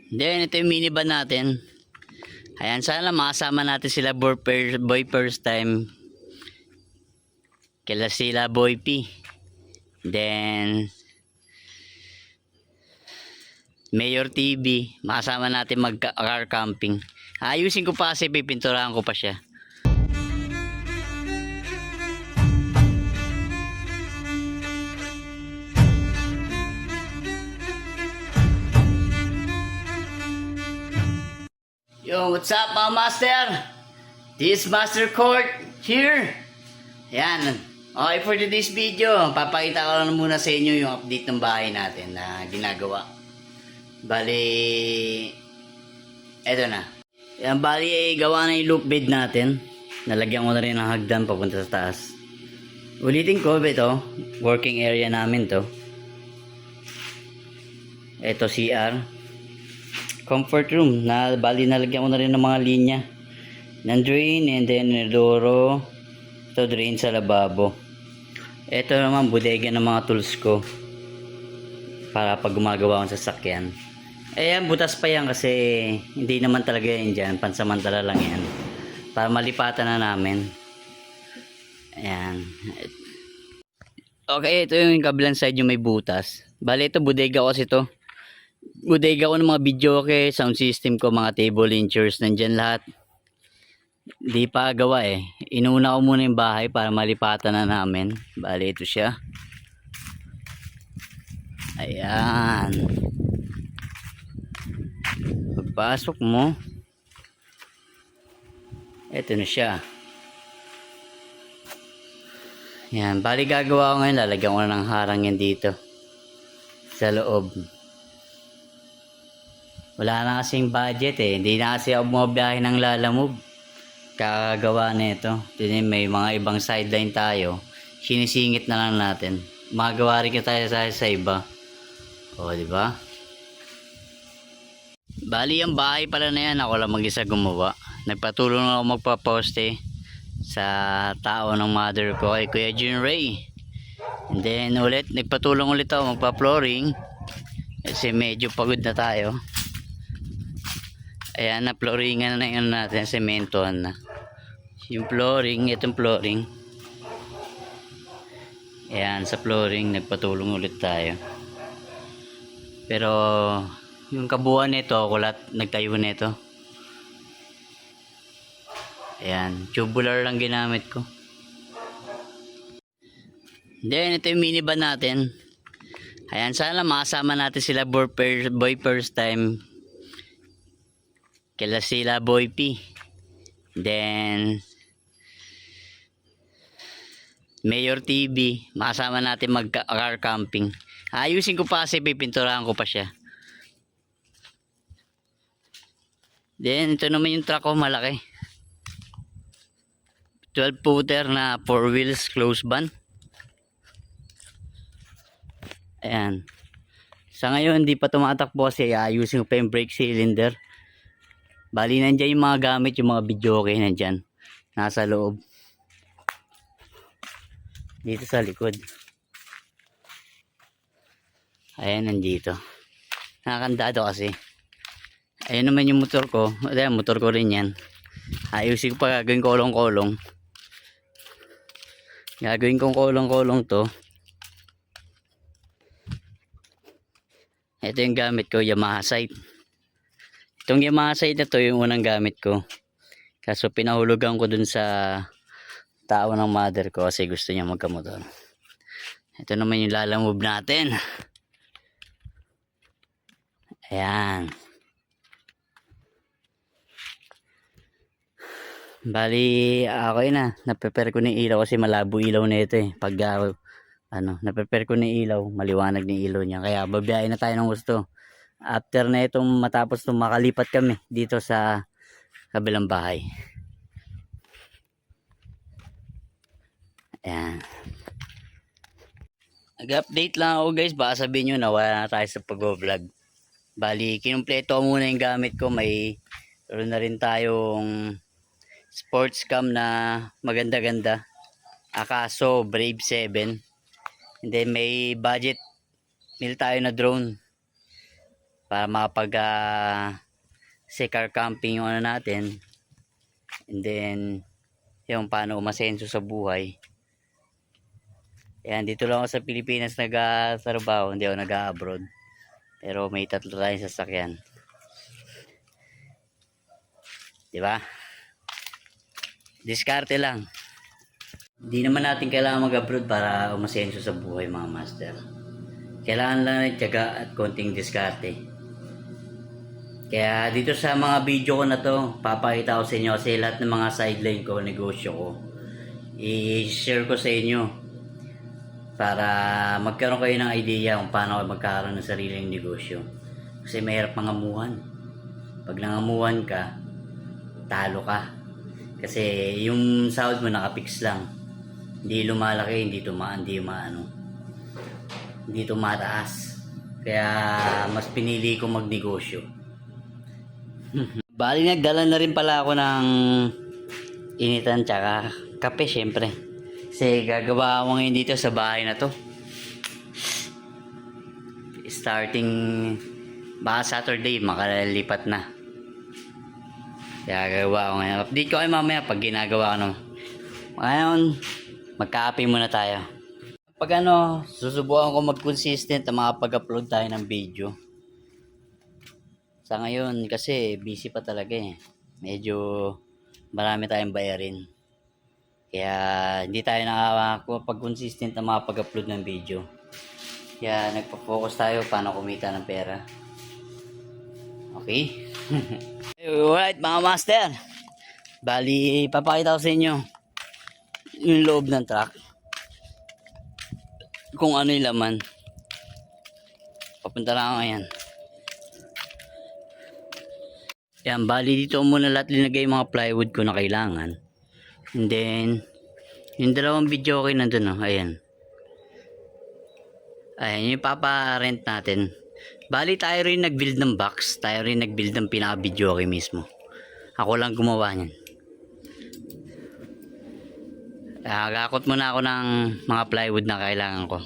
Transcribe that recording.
Then ito yung minivan natin. Ayan, sana makasama natin sila boy first time. Kila sila Boy P. Then Mayor TV. Makasama natin mag-car camping. Ayusin ko pa kasi pipinturahan ko pa siya. Yo, what's up mga master? This is Master Court here. Yan. Okay, for today's video, papakita ko lang muna sa inyo yung update ng bahay natin na ginagawa. Bali, eto na. Yan, bali, gawa na yung loop bed natin. Nalagyan ko na rin ng hagdan papunta sa taas. Ulitin ko, ito, working area namin to. Ito CR. Comfort room na bali nalagyan ko na rin ng mga linya ng drain and then inodoro. Ito drain sa lababo. Ito naman bodega ng mga tools ko para pag gumagawa akong sasakyan. Ayan, butas pa yan kasi hindi naman talaga yan dyan, pansamantala lang yan para malipatan na namin. Ayan. Okay, ito yung kabilang side yung may butas. Bali ito bodega ko kasi ito. Bodega ko ng mga video, okay, sound system ko, mga table and chairs, nandyan lahat. Di pa gawa eh. Inuna ko muna yung bahay para malipatan na namin. Bali ito siya. Ayan. Pagpasok mo, ito na siya. Ayan. Bali gagawa ko ngayon, lalagyan ko na ng harang yan dito sa loob. Wala na kasing budget eh. Hindi na kasi ako bumabiyahe ng Lalamove. Kakagawa na ito. May mga ibang sideline tayo. Sinisingit na lang natin. Magawa rin tayo sa iba. O, diba? Bali, ang bahay pala na yan, ako lang mag-isa gumawa. Nagpatulong ako magpaposte sa tao ng mother ko, kay Kuya Jun Ray. And then, nagpatulong ulit ako magpa-flooring. Kasi medyo pagod na tayo. Ayan, na flooringan na yun natin, sementohan na yung flooring, itong flooring. Ayan, sa flooring nagpatulong ulit tayo, pero yung kabuuan nito ako lahat nagtayo nito. Ayan, tubular lang ginamit ko. Then ito yung minivan natin. Ayan, sana makasama natin sila boy first time. Kila sila Boy P. Then Mayor TV. Makasama natin mag-car camping. Ayusin ko pa kasi pipinturahan ko pa siya. Then ito naman yung truck ko, malaki. 12 footer na 4 wheels close van. Ayan. Sa ngayon hindi pa tumatakbo kasi ayusin ko pa yung brake cylinder. Bali nandyan yung mga gamit, yung mga video, okay, nandyan nasa loob dito sa likod. Ayan, nandito nakakandado kasi. Ayan naman yung motor ko. Ayan, motor ko rin yan. Ayusin ko pa, gagawin kolong-kolong. Gagawin kong kolong-kolong to. Ito yung gamit ko, Yamaha Sight. Itong Yamaha Sight na to yung unang gamit ko. Kaso pinahulugan ko dun sa tao ng mother ko kasi gusto niya magkamotor. Ito naman yung Lalamove natin. Ayan. Bali, ako yun na. Naprepare ko ng ilaw kasi malabo ilaw na ito eh. Pag naprepare ko ng ilaw, maliwanag ng ilaw niya. Kaya babiyahin na tayo ng gusto. After na itong matapos itong makalipat kami dito sa kabilang bahay. Ayan. Nag-update lang ako guys. Baka sabihin nyo na wala na tayo sa pag-vlog. Bali, kinumpleto ko muna yung gamit ko. May na rin tayong sports cam na maganda-ganda. Akaso Brave 7. And then may budget meal tayo na drone. para makapag car camping yung ano natin. And then yung paano umasenso sa buhay. Yan, dito lang ako sa Pilipinas nag-trabaho, hindi ako nag-abroad. Pero may 3 tayong sasakyan. Di ba? Diskarte lang. Hindi naman natin kailangan mag-abroad para umasenso sa buhay, mga master. Kailangan lang ng tiyaga at konting diskarte. Kaya dito sa mga video ko na to, papakita ko sa inyo kasi lahat ng mga sideline ko, negosyo ko, i-share ko sa inyo para magkaroon kayo ng idea kung paano kayo magkakaroon ng sariling negosyo. Kasi mahirap mangamuhan. Pag nangamuhan ka, talo ka. Kasi yung sahod mo nakapix lang. Hindi lumalaki, hindi tumataas. Kaya mas pinili ko magnegosyo. Bali nagdala na rin pala ako ng initan tsaka kape syempre. Kasi gagawa ako ngayon dito sa bahay na to. Starting baka Saturday makalipat na. Kaya gagawa ako ngayon. Update ko kayo mamaya pag ginagawa ko no. Ngayon magka-kape muna tayo. Pag susubukan ko mag-consistent na makapag-upload tayo ng video. Sa ngayon kasi busy pa talaga eh. Medyo marami tayong bayarin. Kaya hindi tayo nakakapag-consistent na makapag-upload ng video. Kaya nagpo-focus tayo paano kumita ng pera. Okay? Alright mga master. Bali papakita ko sa inyo yung loob ng truck. Kung ano yung laman. Papunta lang ako ngayon. Yan, bali dito muna lahat linagay yung mga plywood ko na kailangan. And then, yung dalawang video okay nandun ayan. Ayan, yung papa-rent natin. Bali tayo rin nag-build ng box. Tayo rin nag-build ng pinaka-video okay mismo. Ako lang gumawa niyan. Gakot muna ako ng mga plywood na kailangan ko.